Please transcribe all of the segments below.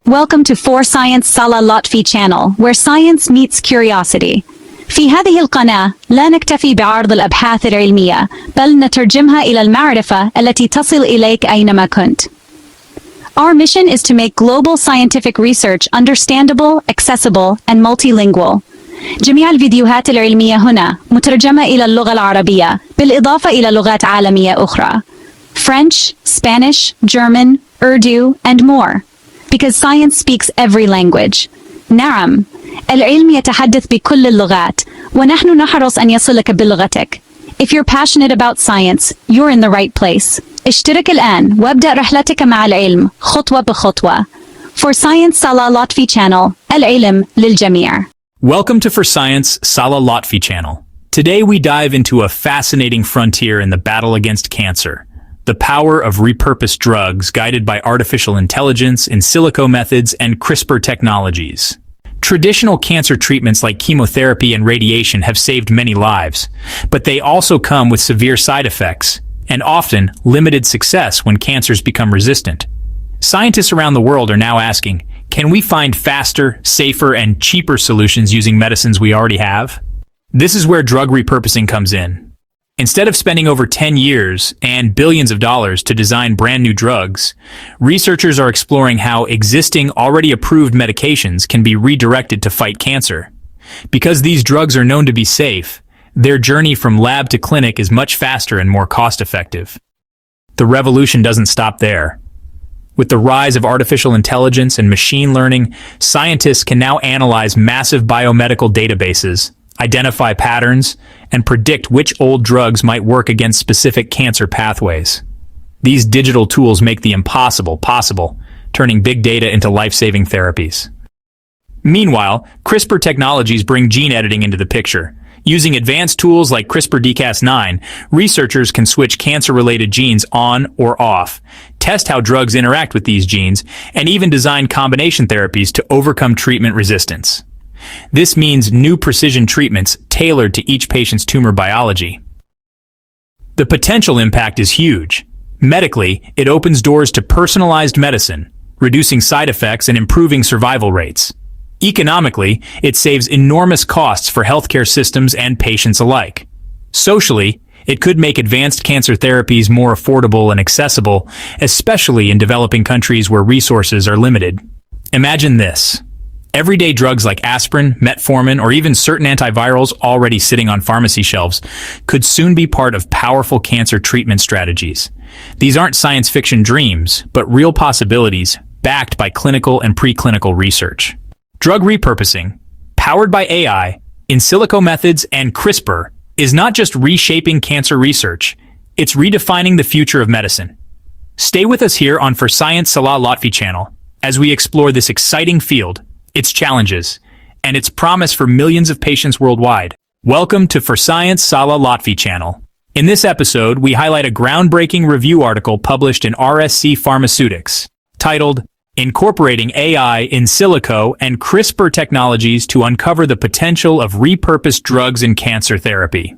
Welcome to For Science Salah Lotfy channel, where science meets curiosity. في هذه القناة لا نكتفي بعرض الأبحاث العلمية، بل نترجمها إلى المعرفة التي تصل إليك أينما كنت. Our mission is to make global scientific research understandable, accessible, and multilingual. جميع الفيديوهات العلمية هنا مترجمة إلى اللغة العربية، بالإضافة إلى لغات عالمية أخرى. French, Spanish, German, Urdu, and more. Because science speaks every language. نعم، العلم يتحدث بكل اللغات، ونحن نحرص أن يصلك بلغتك. If you're passionate about science, you're in the right place. اشترك الآن وابدأ رحلتك مع العلم خطوة بخطوة. For Science Salah Lotfy channel, العلم للجميع. Welcome to For Science Salah Lotfy channel. Today we dive into a fascinating frontier in the battle against cancer. The power of repurposed drugs guided by artificial intelligence, in silico methods, and CRISPR technologies. Traditional cancer treatments like chemotherapy and radiation have saved many lives, but they also come with severe side effects, and often limited success when cancers become resistant. Scientists around the world are now asking, can we find faster, safer, and cheaper solutions using medicines we already have? This is where drug repurposing comes in. Instead of spending over 10 years and billions of dollars to design brand new drugs, researchers are exploring how existing, already approved medications can be redirected to fight cancer. Because these drugs are known to be safe, their journey from lab to clinic is much faster and more cost-effective. The revolution doesn't stop there. With the rise of artificial intelligence and machine learning, scientists can now analyze massive biomedical databases, identify patterns, and predict which old drugs might work against specific cancer pathways. These digital tools make the impossible possible, turning big data into life-saving therapies. Meanwhile, CRISPR technologies bring gene editing into the picture. Using advanced tools like CRISPR-Cas9, researchers can switch cancer-related genes on or off, test how drugs interact with these genes, and even design combination therapies to overcome treatment resistance. This means new precision treatments tailored to each patient's tumor biology. The potential impact is huge. Medically, it opens doors to personalized medicine, reducing side effects and improving survival rates. Economically, it saves enormous costs for healthcare systems and patients alike. Socially, it could make advanced cancer therapies more affordable and accessible, especially in developing countries where resources are limited. Imagine this. Everyday drugs like aspirin, metformin, or even certain antivirals already sitting on pharmacy shelves could soon be part of powerful cancer treatment strategies. These aren't science fiction dreams, but real possibilities backed by clinical and preclinical research. Drug repurposing, powered by AI, in silico methods, and CRISPR, is not just reshaping cancer research, it's redefining the future of medicine. Stay with us here on For Science Salah Lotfy channel as we explore this exciting field, its challenges, and its promise for millions of patients worldwide. Welcome to For Science Salah Lotfy channel. In this episode, we highlight a groundbreaking review article published in RSC Pharmaceutics, titled, Incorporating AI in Silico and CRISPR Technologies to Uncover the Potential of Repurposed Drugs in Cancer Therapy.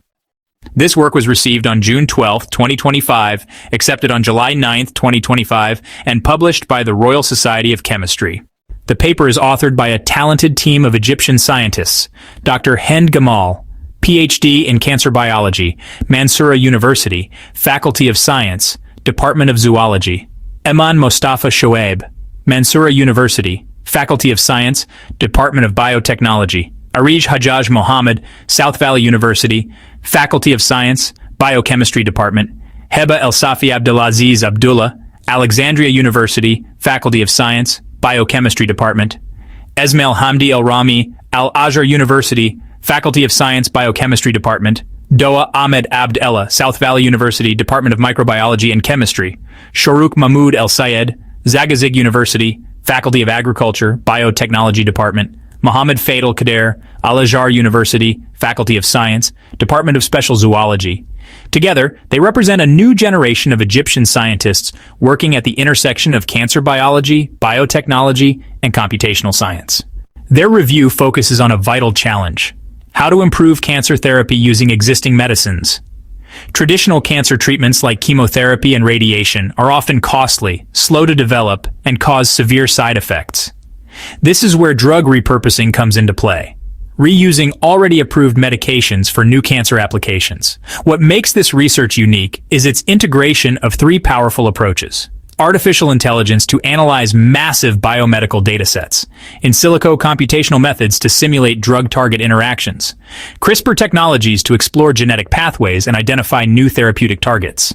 This work was received on June 12, 2025, accepted on July 9, 2025, and published by the Royal Society of Chemistry. The paper is authored by a talented team of Egyptian scientists, Dr. Hend Gamal, PhD in Cancer Biology, Mansoura University, Faculty of Science, Department of Zoology, Eman Mostafa Shoaib, Mansoura University, Faculty of Science, Department of Biotechnology, Arij Hajjaj Mohammed, South Valley University, Faculty of Science, Biochemistry Department, Heba El Safi Abdulaziz Abdullah, Alexandria University, Faculty of Science, Biochemistry Department, Esmail Hamdi El Rami, Al-Azhar University, Faculty of Science, Biochemistry Department, Doa Ahmed Abd Ella, South Valley University, Department of Microbiology and Chemistry, Shorouk Mahmoud El Sayed, Zagazig University, Faculty of Agriculture, Biotechnology Department, Mohammed Faidal Kader, Al-Azhar University, Faculty of Science, Department of Special Zoology. Together, they represent a new generation of Egyptian scientists working at the intersection of cancer biology, biotechnology, and computational science. Their review focuses on a vital challenge: how to improve cancer therapy using existing medicines. Traditional cancer treatments like chemotherapy and radiation are often costly, slow to develop, and cause severe side effects. This is where drug repurposing comes into play, reusing already approved medications for new cancer applications. What makes this research unique is its integration of three powerful approaches. Artificial intelligence to analyze massive biomedical datasets, in silico computational methods to simulate drug-target interactions, CRISPR technologies to explore genetic pathways and identify new therapeutic targets.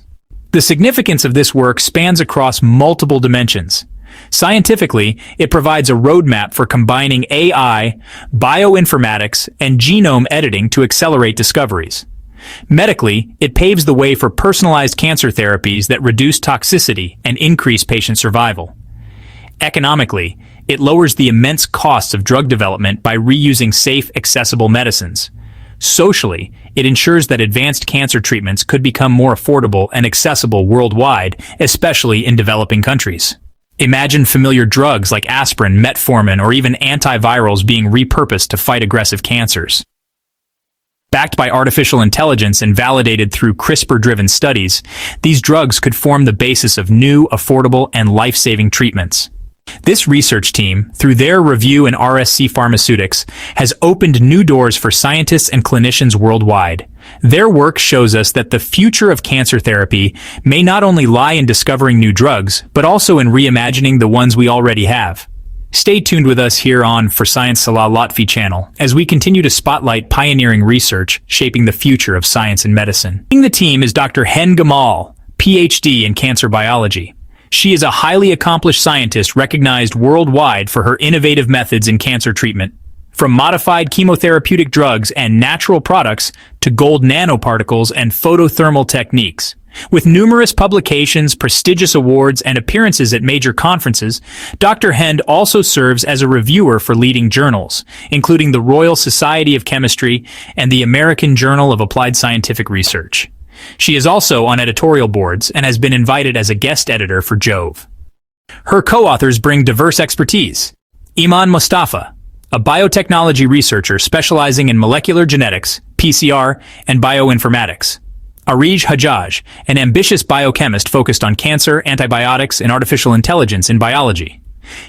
The significance of this work spans across multiple dimensions. Scientifically, it provides a roadmap for combining AI, bioinformatics, and genome editing to accelerate discoveries. Medically, it paves the way for personalized cancer therapies that reduce toxicity and increase patient survival. Economically, it lowers the immense costs of drug development by reusing safe, accessible medicines. Socially, it ensures that advanced cancer treatments could become more affordable and accessible worldwide, especially in developing countries. Imagine familiar drugs like aspirin, metformin, or even antivirals being repurposed to fight aggressive cancers. Backed by artificial intelligence and validated through CRISPR-driven studies, these drugs could form the basis of new, affordable, and life-saving treatments. This research team, through their review in RSC Pharmaceutics, has opened new doors for scientists and clinicians worldwide. Their work shows us that the future of cancer therapy may not only lie in discovering new drugs, but also in reimagining the ones we already have. Stay tuned with us here on For Science Salah Lotfy channel as we continue to spotlight pioneering research shaping the future of science and medicine. Leading the team is Dr. Hend Gamal, PhD in cancer biology. She is a highly accomplished scientist recognized worldwide for her innovative methods in cancer treatment. From modified chemotherapeutic drugs and natural products to gold nanoparticles and photothermal techniques. With numerous publications, prestigious awards, and appearances at major conferences, Dr. Hend also serves as a reviewer for leading journals, including the Royal Society of Chemistry and the American Journal of Applied Scientific Research. She is also on editorial boards and has been invited as a guest editor for Jove. Her co-authors bring diverse expertise. Iman Mustafa, a biotechnology researcher specializing in molecular genetics, PCR, and bioinformatics. Arij Hajjaj, an ambitious biochemist focused on cancer, antibiotics, and artificial intelligence in biology.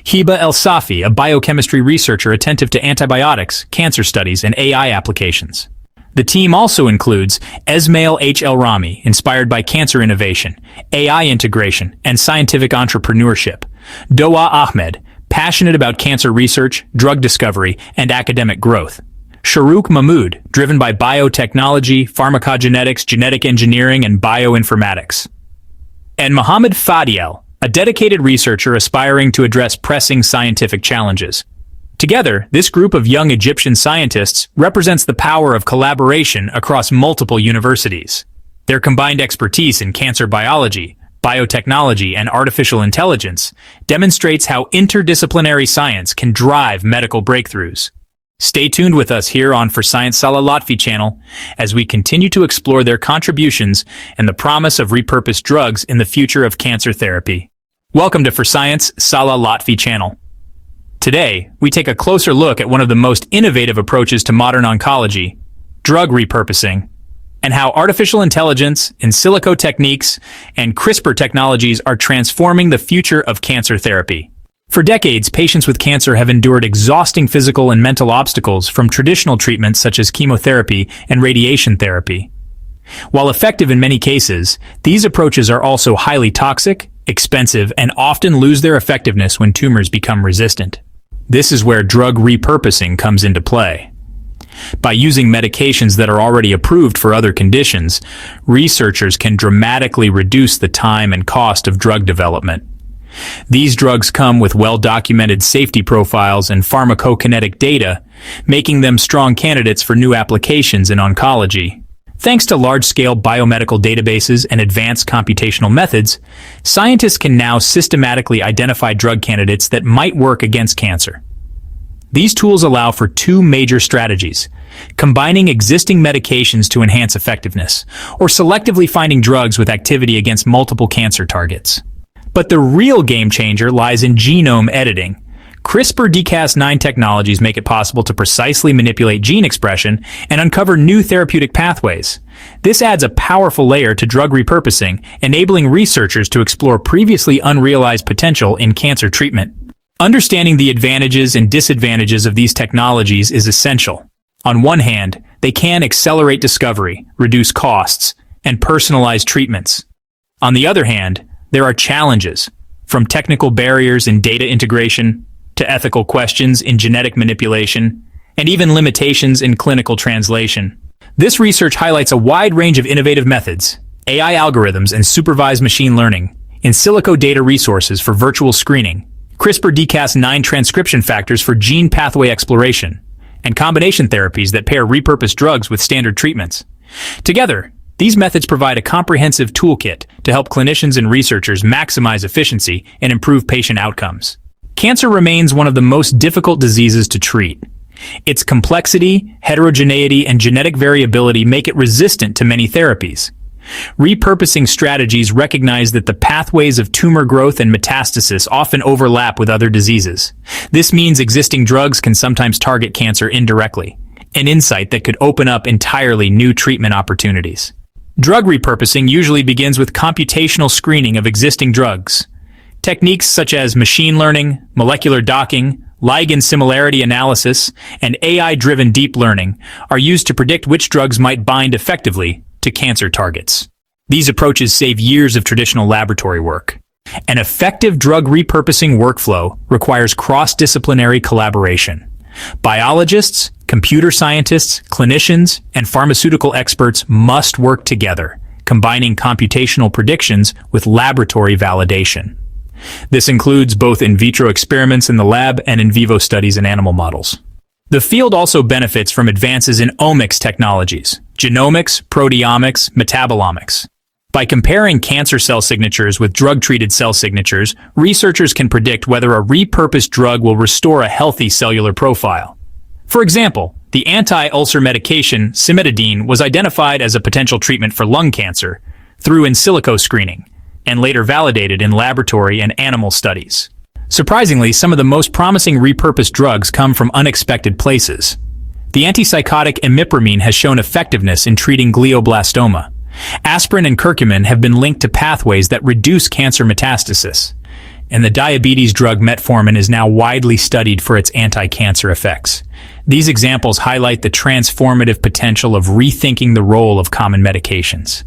Hiba El Safi, a biochemistry researcher attentive to antibiotics, cancer studies, and AI applications. The team also includes Esmail H. El Rami, inspired by cancer innovation, AI integration, and scientific entrepreneurship. Doa Ahmed, passionate about cancer research, drug discovery, and academic growth. Shahrukh Mahmood, driven by biotechnology, pharmacogenetics, genetic engineering, and bioinformatics. And Mohammed Fadiel, a dedicated researcher aspiring to address pressing scientific challenges. Together, this group of young Egyptian scientists represents the power of collaboration across multiple universities. Their combined expertise in cancer biology, biotechnology, and artificial intelligence demonstrates how interdisciplinary science can drive medical breakthroughs. Stay tuned with us here on For Science Salah Lotfy channel as we continue to explore their contributions and the promise of repurposed drugs in the future of cancer therapy. Welcome to For Science Salah Lotfy channel. Today, we take a closer look at one of the most innovative approaches to modern oncology, drug repurposing, and how artificial intelligence, in silico techniques, and CRISPR technologies are transforming the future of cancer therapy. For decades, patients with cancer have endured exhausting physical and mental obstacles from traditional treatments such as chemotherapy and radiation therapy. While effective in many cases, these approaches are also highly toxic, expensive, and often lose their effectiveness when tumors become resistant. This is where drug repurposing comes into play. By using medications that are already approved for other conditions, researchers can dramatically reduce the time and cost of drug development. These drugs come with well-documented safety profiles and pharmacokinetic data, making them strong candidates for new applications in oncology. Thanks to large-scale biomedical databases and advanced computational methods, scientists can now systematically identify drug candidates that might work against cancer. These tools allow for two major strategies: combining existing medications to enhance effectiveness, or selectively finding drugs with activity against multiple cancer targets. But the real game changer lies in genome editing. CRISPR-Cas9 technologies make it possible to precisely manipulate gene expression and uncover new therapeutic pathways. This adds a powerful layer to drug repurposing, enabling researchers to explore previously unrealized potential in cancer treatment. Understanding the advantages and disadvantages of these technologies is essential. On one hand, they can accelerate discovery, reduce costs, and personalize treatments. On the other hand, there are challenges, from technical barriers in data integration to ethical questions in genetic manipulation, and even limitations in clinical translation. This research highlights a wide range of innovative methods, AI algorithms and supervised machine learning, in silico data resources for virtual screening, CRISPR-Cas9 transcription factors for gene pathway exploration, and combination therapies that pair repurposed drugs with standard treatments. Together, these methods provide a comprehensive toolkit to help clinicians and researchers maximize efficiency and improve patient outcomes. Cancer remains one of the most difficult diseases to treat. Its complexity, heterogeneity, and genetic variability make it resistant to many therapies. Repurposing strategies recognize that the pathways of tumor growth and metastasis often overlap with other diseases. This means existing drugs can sometimes target cancer indirectly, an insight that could open up entirely new treatment opportunities. Drug repurposing usually begins with computational screening of existing drugs. Techniques such as machine learning, molecular docking, ligand similarity analysis, and AI-driven deep learning are used to predict which drugs might bind effectively to cancer targets. These approaches save years of traditional laboratory work. An effective drug repurposing workflow requires cross-disciplinary collaboration. Biologists, computer scientists, clinicians, and pharmaceutical experts must work together, combining computational predictions with laboratory validation. This includes both in vitro experiments in the lab and in vivo studies in animal models. The field also benefits from advances in omics technologies, genomics, proteomics, metabolomics. By comparing cancer cell signatures with drug-treated cell signatures, researchers can predict whether a repurposed drug will restore a healthy cellular profile. For example, the anti-ulcer medication cimetidine was identified as a potential treatment for lung cancer through in silico screening, and later validated in laboratory and animal studies. Surprisingly, some of the most promising repurposed drugs come from unexpected places. The antipsychotic imipramine has shown effectiveness in treating glioblastoma. Aspirin and curcumin have been linked to pathways that reduce cancer metastasis. And the diabetes drug metformin is now widely studied for its anti-cancer effects. These examples highlight the transformative potential of rethinking the role of common medications.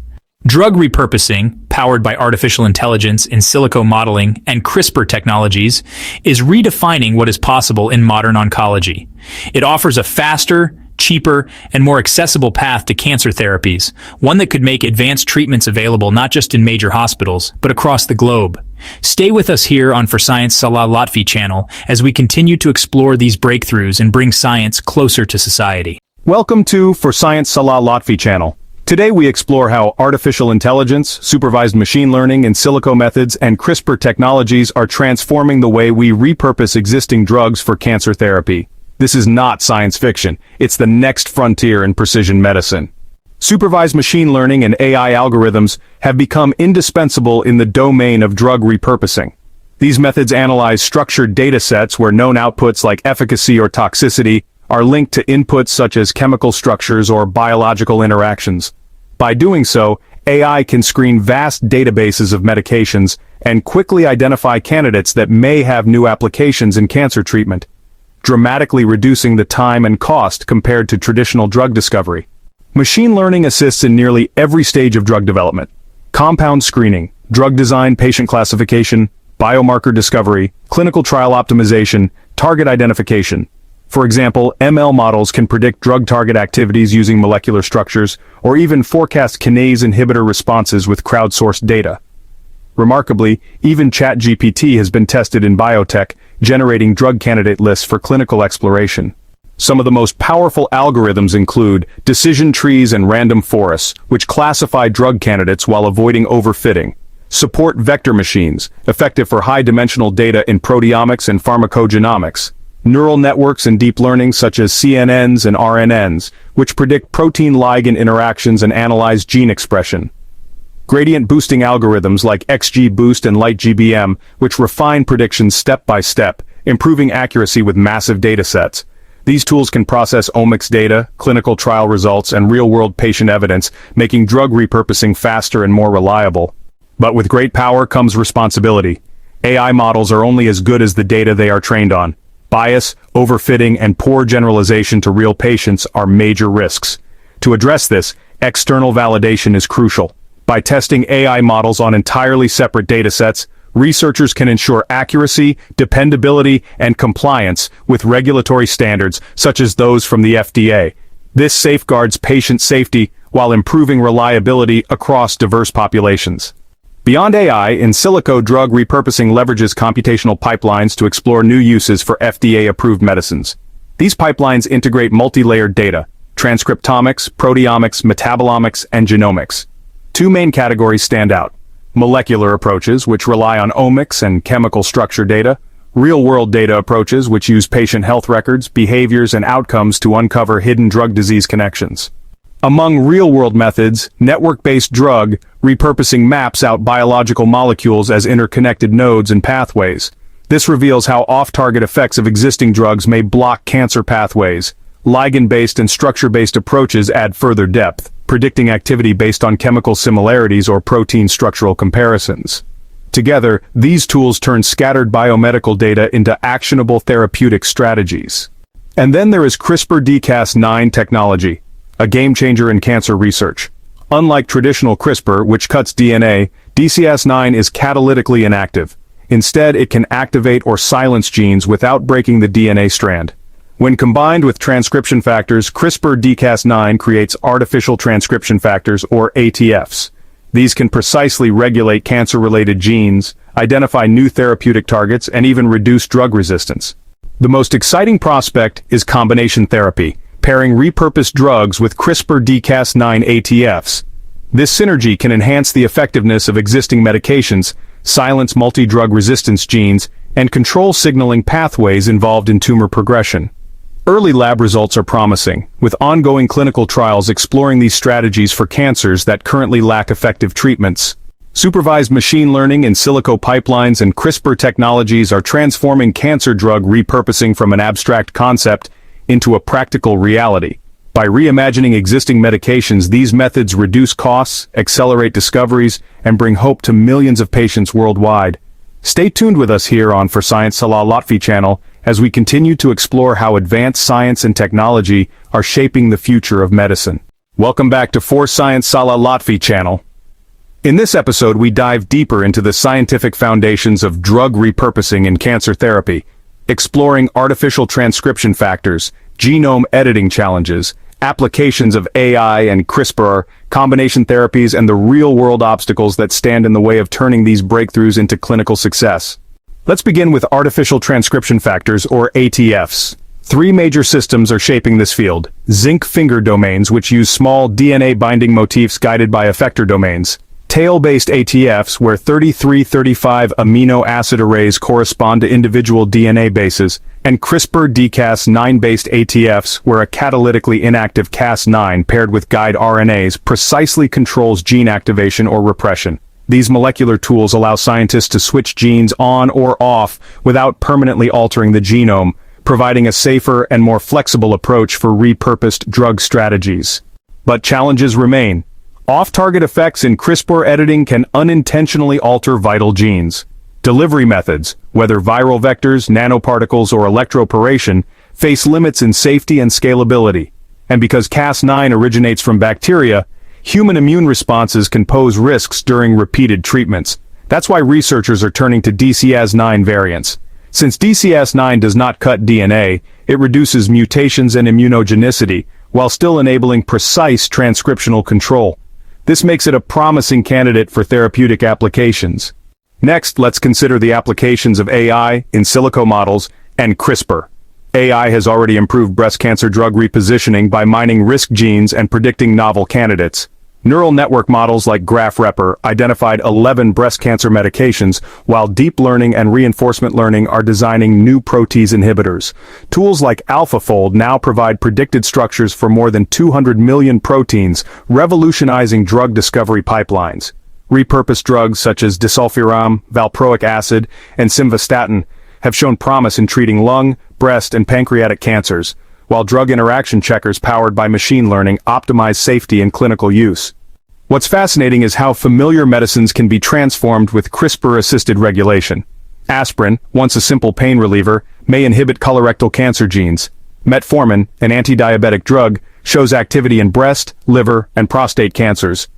Drug repurposing, powered by artificial intelligence, in silico modeling, and CRISPR technologies, is redefining what is possible in modern oncology. It offers a faster, cheaper, and more accessible path to cancer therapies, one that could make advanced treatments available not just in major hospitals, but across the globe. Stay with us here on For Science Salah Lotfy channel as we continue to explore these breakthroughs and bring science closer to society. Welcome to For Science Salah Lotfy channel. Today we explore how artificial intelligence, supervised machine learning, in silico methods, and CRISPR technologies are transforming the way we repurpose existing drugs for cancer therapy. This is not science fiction, it's the next frontier in precision medicine. Supervised machine learning and AI algorithms have become indispensable in the domain of drug repurposing. These methods analyze structured data sets where known outputs like efficacy or toxicity are linked to inputs such as chemical structures or biological interactions. By doing so, AI can screen vast databases of medications and quickly identify candidates that may have new applications in cancer treatment, dramatically reducing the time and cost compared to traditional drug discovery. Machine learning assists in nearly every stage of drug development: compound screening, drug design, patient classification, biomarker discovery, clinical trial optimization, target identification. For example, ML models can predict drug target activities using molecular structures, or even forecast kinase inhibitor responses with crowdsourced data. Remarkably, even ChatGPT has been tested in biotech, generating drug candidate lists for clinical exploration. Some of the most powerful algorithms include decision trees and random forests, which classify drug candidates while avoiding overfitting. Support vector machines, effective for high-dimensional data in proteomics and pharmacogenomics. Neural networks and deep learning such as CNNs and RNNs, which predict protein-ligand interactions and analyze gene expression. Gradient boosting algorithms like XGBoost and LightGBM, which refine predictions step by step, improving accuracy with massive datasets. These tools can process omics data, clinical trial results, and real-world patient evidence, making drug repurposing faster and more reliable. But with great power comes responsibility. AI models are only as good as the data they are trained on. Bias, overfitting, and poor generalization to real patients are major risks. To address this, external validation is crucial. By testing AI models on entirely separate datasets, researchers can ensure accuracy, dependability, and compliance with regulatory standards such as those from the FDA. This safeguards patient safety while improving reliability across diverse populations. Beyond AI, in silico drug repurposing leverages computational pipelines to explore new uses for FDA-approved medicines. These pipelines integrate multi-layered data: transcriptomics, proteomics, metabolomics, and genomics. Two main categories stand out: molecular approaches, which rely on omics and chemical structure data; real-world data approaches, which use patient health records, behaviors, and outcomes to uncover hidden drug-disease connections. Among real-world methods, network-based drug repurposing maps out biological molecules as interconnected nodes and pathways. This reveals how off-target effects of existing drugs may block cancer pathways. Ligand-based and structure-based approaches add further depth, predicting activity based on chemical similarities or protein structural comparisons. Together, these tools turn scattered biomedical data into actionable therapeutic strategies. And then there is CRISPR-Cas9 technology, a game-changer in cancer research. Unlike traditional CRISPR, which cuts DNA, DCS9 is catalytically inactive. Instead, it can activate or silence genes without breaking the DNA strand. When combined with transcription factors, CRISPR-Cas9 creates artificial transcription factors, or ATFs. These can precisely regulate cancer-related genes, identify new therapeutic targets, and even reduce drug resistance. The most exciting prospect is combination therapy, pairing repurposed drugs with CRISPR-Cas9 ATFs. This synergy can enhance the effectiveness of existing medications, silence multi-drug resistance genes, and control signaling pathways involved in tumor progression. Early lab results are promising, with ongoing clinical trials exploring these strategies for cancers that currently lack effective treatments. Supervised machine learning in silico pipelines and CRISPR technologies are transforming cancer drug repurposing from an abstract concept into a practical reality. By reimagining existing medications, these methods reduce costs, accelerate discoveries, and bring hope to millions of patients worldwide. Stay tuned with us here on For Science Salah Lotfy channel as we continue to explore how advanced science and technology are shaping the future of medicine. Welcome back to For Science Salah Lotfy channel. In this episode, we dive deeper into the scientific foundations of drug repurposing in cancer therapy, exploring artificial transcription factors, genome editing challenges, applications of AI and CRISPR, combination therapies, and the real-world obstacles that stand in the way of turning these breakthroughs into clinical success. Let's begin with artificial transcription factors, or ATFs. Three major systems are shaping this field: zinc finger domains, which use small DNA-binding motifs guided by effector domains; tail-based ATFs, where 33-35 amino acid arrays correspond to individual DNA bases; and CRISPR-Cas9-based ATFs, where a catalytically inactive Cas9 paired with guide RNAs precisely controls gene activation or repression. These molecular tools allow scientists to switch genes on or off without permanently altering the genome, providing a safer and more flexible approach for repurposed drug strategies. But challenges remain. Off-target effects in CRISPR editing can unintentionally alter vital genes. Delivery methods, whether viral vectors, nanoparticles, or electroporation, face limits in safety and scalability. And because Cas9 originates from bacteria, human immune responses can pose risks during repeated treatments. That's why researchers are turning to DCS9 variants. Since DCS9 does not cut DNA, it reduces mutations and immunogenicity, while still enabling precise transcriptional control. This makes it a promising candidate for therapeutic applications. Next, let's consider the applications of AI in silico models and CRISPR. AI has already improved breast cancer drug repositioning by mining risk genes and predicting novel candidates. Neural network models like GraphRepr identified 11 breast cancer medications, while deep learning and reinforcement learning are designing new protease inhibitors. Tools like AlphaFold now provide predicted structures for more than 200 million proteins, revolutionizing drug discovery pipelines. Repurposed drugs such as disulfiram, valproic acid, and simvastatin have shown promise in treating lung, breast, and pancreatic cancers, while drug interaction checkers powered by machine learning optimize safety and clinical use. What's fascinating is how familiar medicines can be transformed with CRISPR-assisted regulation. Aspirin, once a simple pain reliever, may inhibit colorectal cancer genes. Metformin, an anti-diabetic drug, shows activity in breast, liver, and prostate cancers.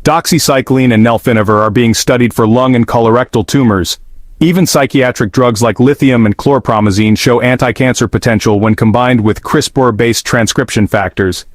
Doxycycline and nelfinivar are being studied for lung and colorectal tumors. Even psychiatric drugs like lithium and chlorpromazine show anti-cancer potential when combined with CRISPR-based transcription factors.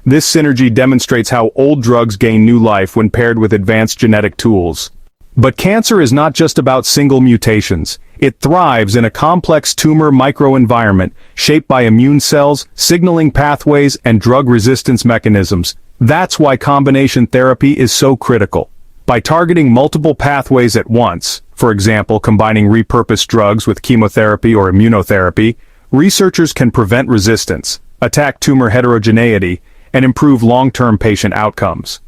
This synergy demonstrates how old drugs gain new life when paired with advanced genetic tools. But cancer is not just about single mutations. It thrives in a complex tumor microenvironment shaped by immune cells, signaling pathways, and drug resistance mechanisms. That's why combination therapy is so critical. By targeting multiple pathways at once, for example, combining repurposed drugs with chemotherapy or immunotherapy, researchers can prevent resistance, attack tumor heterogeneity, and improve long-term patient outcomes.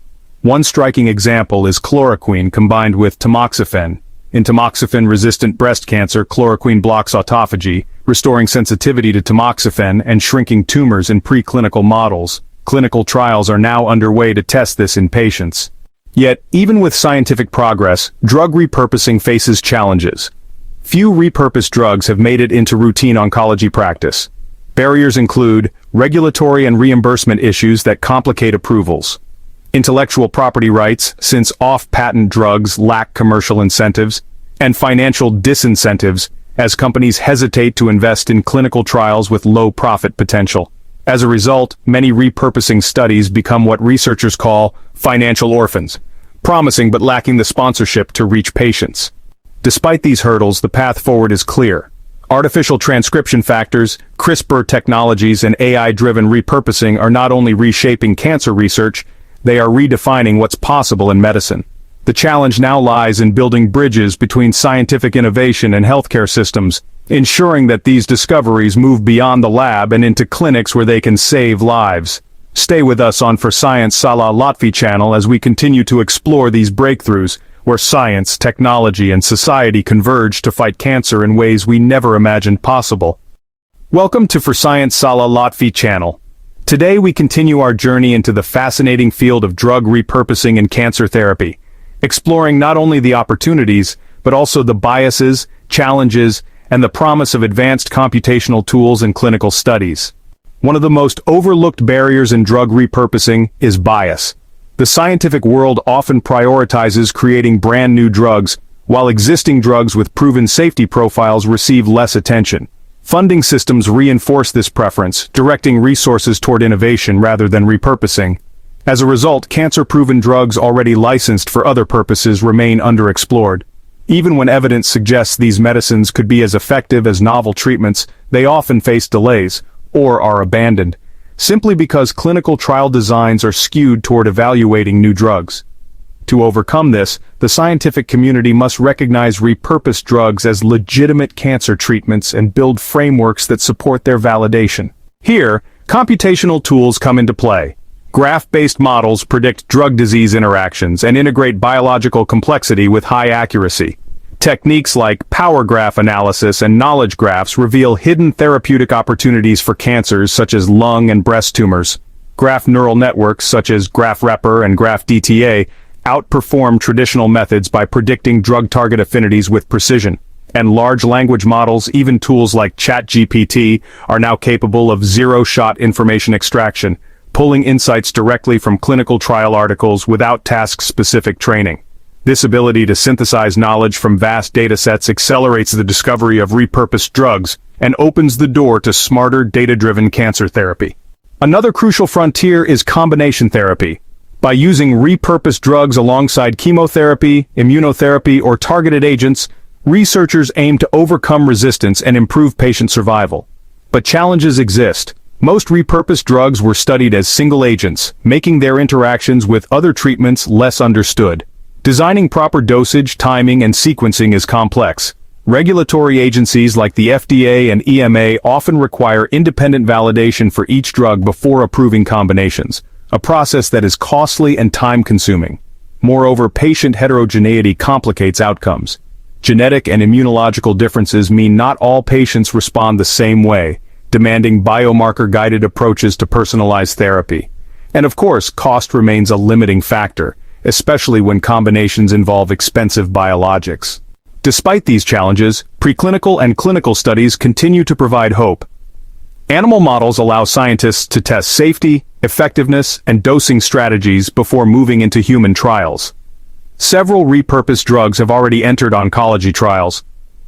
One striking example is chloroquine combined with tamoxifen. In tamoxifen-resistant breast cancer, chloroquine blocks autophagy, restoring sensitivity to tamoxifen and shrinking tumors in preclinical models. Clinical trials are now underway to test this in patients. Yet, even with scientific progress, drug repurposing faces challenges. Few repurposed drugs have made it into routine oncology practice. Barriers include regulatory and reimbursement issues that complicate approvals, intellectual property rights, since off-patent drugs lack commercial incentives, and financial disincentives, as companies hesitate to invest in clinical trials with low profit potential. As a result, many repurposing studies become what researchers call financial orphans, promising but lacking the sponsorship to reach patients. Despite these hurdles, the path forward is clear. Artificial transcription factors, CRISPR technologies, and AI-driven repurposing are not only reshaping cancer research, they are redefining what's possible in medicine. The challenge now lies in building bridges between scientific innovation and healthcare systems, ensuring that these discoveries move beyond the lab and into clinics where they can save lives. Stay with us on For Science Salah Lotfy channel as we continue to explore these breakthroughs, where science, technology, and society converge to fight cancer in ways we never imagined possible. Welcome to For Science Salah Lotfy channel. Today we continue our journey into the fascinating field of drug repurposing in cancer therapy, exploring not only the opportunities, but also the biases, challenges, and the promise of advanced computational tools in clinical studies. One of the most overlooked barriers in drug repurposing is bias. The scientific world often prioritizes creating brand new drugs, while existing drugs with proven safety profiles receive less attention. Funding systems reinforce this preference, directing resources toward innovation rather than repurposing. As a result, cancer-proven drugs already licensed for other purposes remain underexplored. Even when evidence suggests these medicines could be as effective as novel treatments, they often face delays, or are abandoned, simply because clinical trial designs are skewed toward evaluating new drugs. To overcome this, the scientific community must recognize repurposed drugs as legitimate cancer treatments and build frameworks that support their validation. Here, computational tools come into play. Graph-based models predict drug-disease interactions and integrate biological complexity with high accuracy. Techniques like power graph analysis and knowledge graphs reveal hidden therapeutic opportunities for cancers such as lung and breast tumors. Graph neural networks such as GraphRepr and GraphDTA outperform traditional methods by predicting drug target affinities with precision. And large language models, even tools like ChatGPT, are now capable of zero-shot information extraction, pulling insights directly from clinical trial articles without task-specific training. This ability to synthesize knowledge from vast datasets accelerates the discovery of repurposed drugs and opens the door to smarter, data-driven cancer therapy. Another crucial frontier is combination therapy. By using repurposed drugs alongside chemotherapy, immunotherapy, or targeted agents, researchers aim to overcome resistance and improve patient survival. But challenges exist. Most repurposed drugs were studied as single agents, making their interactions with other treatments less understood. Designing proper dosage, timing, and sequencing is complex. Regulatory agencies like the FDA and EMA often require independent validation for each drug before approving combinations, a process that is costly and time-consuming. Moreover, patient heterogeneity complicates outcomes. Genetic and immunological differences mean not all patients respond the same way, demanding biomarker-guided approaches to personalized therapy. And of course, cost remains a limiting factor, especially when combinations involve expensive biologics. Despite these challenges, preclinical and clinical studies continue to provide hope. Animal models allow scientists to test safety, effectiveness, and dosing strategies before moving into human trials. Several repurposed drugs have already entered oncology trials.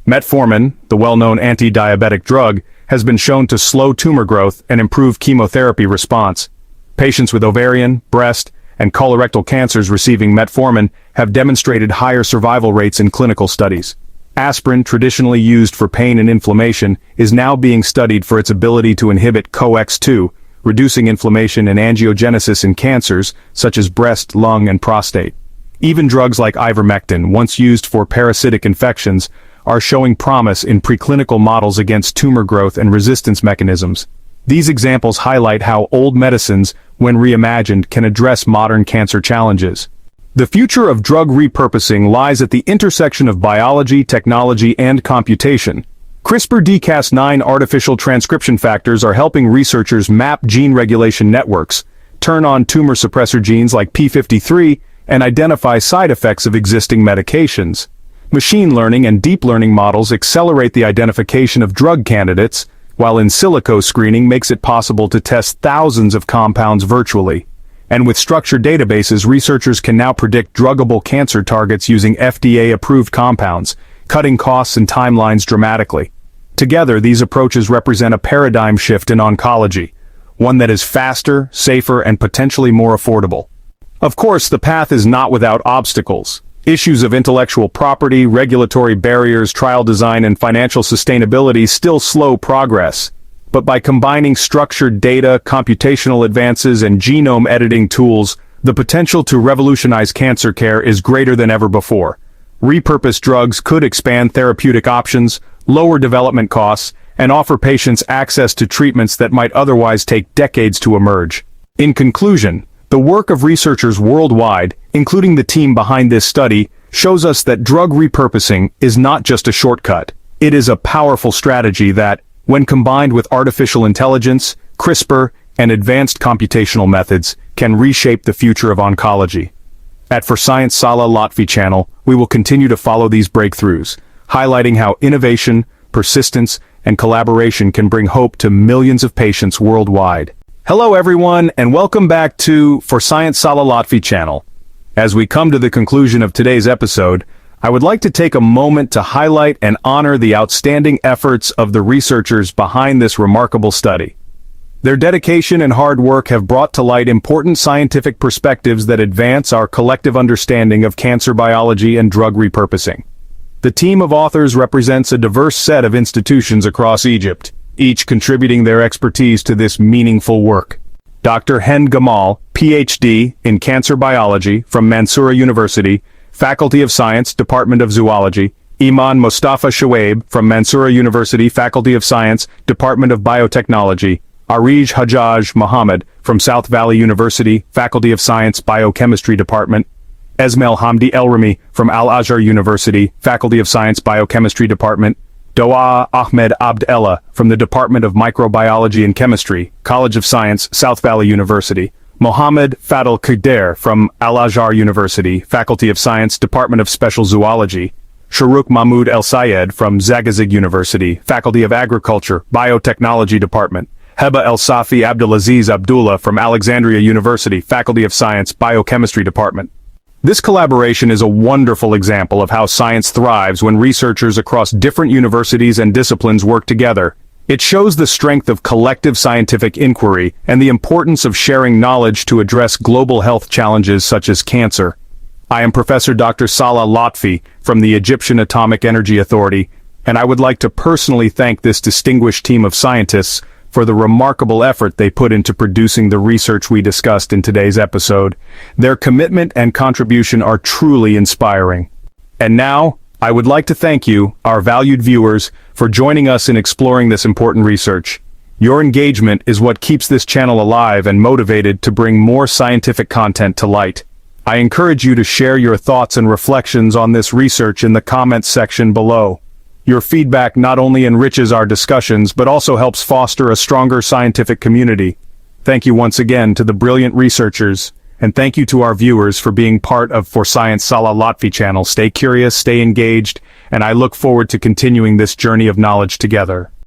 Metformin, the well-known anti-diabetic drug, has been shown to slow tumor growth and improve chemotherapy response. Patients with ovarian, breast, and colorectal cancers receiving metformin have demonstrated higher survival rates in clinical studies. Aspirin, traditionally used for pain and inflammation, is now being studied for its ability to inhibit COX-2, reducing inflammation and angiogenesis in cancers such as breast, lung, and prostate. Even drugs like ivermectin, once used for parasitic infections, are showing promise in preclinical models against tumor growth and resistance mechanisms. These examples highlight how old medicines, when reimagined, can address modern cancer challenges. The future of drug repurposing lies at the intersection of biology, technology, and computation. CRISPR-Cas9 artificial transcription factors are helping researchers map gene regulation networks, turn on tumor suppressor genes like p53, and identify side effects of existing medications. Machine learning and deep learning models accelerate the identification of drug candidates, while in silico screening makes it possible to test thousands of compounds virtually. And with structured databases, researchers can now predict druggable cancer targets using FDA-approved compounds, cutting costs and timelines dramatically. Together, these approaches represent a paradigm shift in oncology, one that is faster, safer, and potentially more affordable. Of course, the path is not without obstacles. Issues of intellectual property, regulatory barriers, trial design, and financial sustainability still slow progress. But by combining structured data, computational advances, and genome editing tools, the potential to revolutionize cancer care is greater than ever before. Repurposed drugs could expand therapeutic options, lower development costs, and offer patients access to treatments that might otherwise take decades to emerge. In conclusion, the work of researchers worldwide, including the team behind this study, shows us that drug repurposing is not just a shortcut. It is a powerful strategy that, when combined with artificial intelligence, CRISPR, and advanced computational methods, can reshape the future of oncology. At For Science Salah Lotfy channel, we will continue to follow these breakthroughs, highlighting how innovation, persistence, and collaboration can bring hope to millions of patients worldwide. Hello everyone, and welcome back to For Science Salah Lotfy channel. As we come to the conclusion of today's episode, I would like to take a moment to highlight and honor the outstanding efforts of the researchers behind this remarkable study. Their dedication and hard work have brought to light important scientific perspectives that advance our collective understanding of cancer biology and drug repurposing. The team of authors represents a diverse set of institutions across Egypt, each contributing their expertise to this meaningful work. Dr. Hend Gamal, PhD in Cancer Biology from Mansoura University, Faculty of Science, Department of Zoology; Iman Mustafa Shoaib from Mansoura University, Faculty of Science, Department of Biotechnology; Arij Hajjaj Mohammed from South Valley University, Faculty of Science, Biochemistry Department; Esmail Hamdi Elrami from Al-Azhar University, Faculty of Science, Biochemistry Department; Doa Ahmed Abd Ella from the Department of Microbiology and Chemistry, College of Science, South Valley University; Mohammed Fadel Kader from Al-Azhar University, Faculty of Science, Department of Special Zoology; Sharouk Mahmoud El Sayed from Zagazig University, Faculty of Agriculture, Biotechnology Department; Heba El Safi Abdulaziz Abdullah from Alexandria University, Faculty of Science, Biochemistry Department. This collaboration is a wonderful example of how science thrives when researchers across different universities and disciplines work together. It shows the strength of collective scientific inquiry and the importance of sharing knowledge to address global health challenges such as cancer. I am Professor Dr. Salah Lotfy from the Egyptian Atomic Energy Authority, and I would like to personally thank this distinguished team of scientists for the remarkable effort they put into producing the research we discussed in today's episode. Their commitment and contribution are truly inspiring. And now, I would like to thank you, our valued viewers, for joining us in exploring this important research. Your engagement is what keeps this channel alive and motivated to bring more scientific content to light. I encourage you to share your thoughts and reflections on this research in the comments section below. Your feedback not only enriches our discussions but also helps foster a stronger scientific community. Thank you once again to the brilliant researchers, and thank you to our viewers for being part of For Science Salah Lotfy channel. Stay curious, stay engaged, and I look forward to continuing this journey of knowledge together.